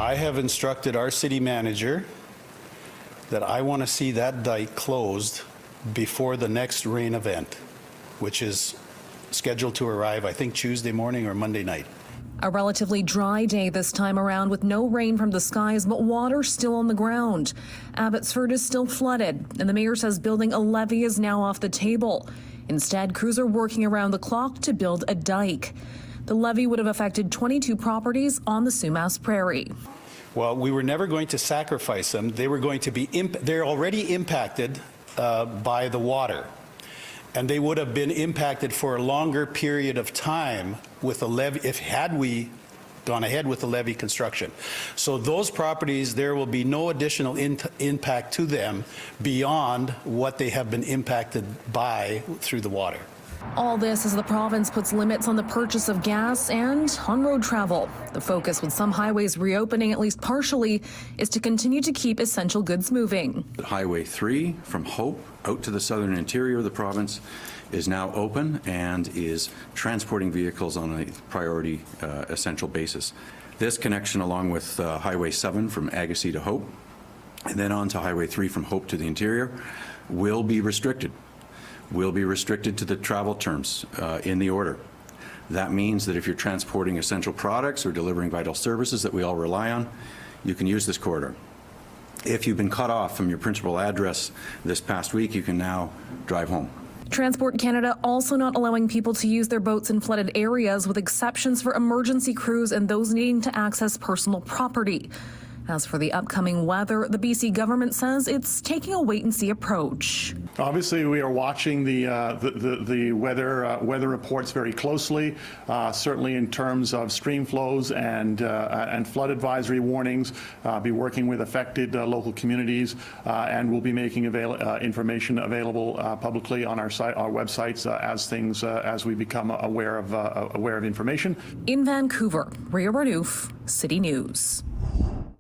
I have instructed our city manager that I want to see that dike closed before the next rain event, which is scheduled to arrive, I think, Tuesday morning or Monday night. A relatively dry day this time around with no rain from the skies, but water still on the ground. Abbotsford is still flooded, and the mayor says building a levee is now off the table. Instead, crews are working around the clock to build a dike. The levee would have affected 22 properties on the Sumas Prairie. Well, we were never going to sacrifice them. They were going to be, they're already impacted by the water. And they would have been impacted for a longer period of time with a levee, had we gone ahead with the levee construction. So those properties, there will be no additional impact to them beyond what they have been impacted by through the water. All this as the province puts limits on the purchase of gas and on road travel. The focus, with some highways reopening at least partially, is to continue to keep essential goods moving. Highway 3 from Hope out to the southern interior of the province is now open and is transporting vehicles on a priority essential basis. This connection, along with Highway 7 from Agassiz to Hope, and then on to Highway 3 from Hope to the interior, will be restricted. Will be restricted to the travel terms in the order. That means that if you're transporting essential products or delivering vital services that we all rely on, you can use this corridor. If you've been cut off from your principal address this past week, you can now drive home. Transport Canada also not allowing people to use their boats in flooded areas, with exceptions for emergency crews and those needing to access personal property. As for the upcoming weather, the BC government says it's taking a wait-and-see approach. Obviously, we are watching the weather reports very closely. Certainly, in terms of stream flows and flood advisory warnings, be working with affected local communities, and we'll be making information available publicly on our websites as we become aware of information. In Vancouver, Ria Renouf, City News.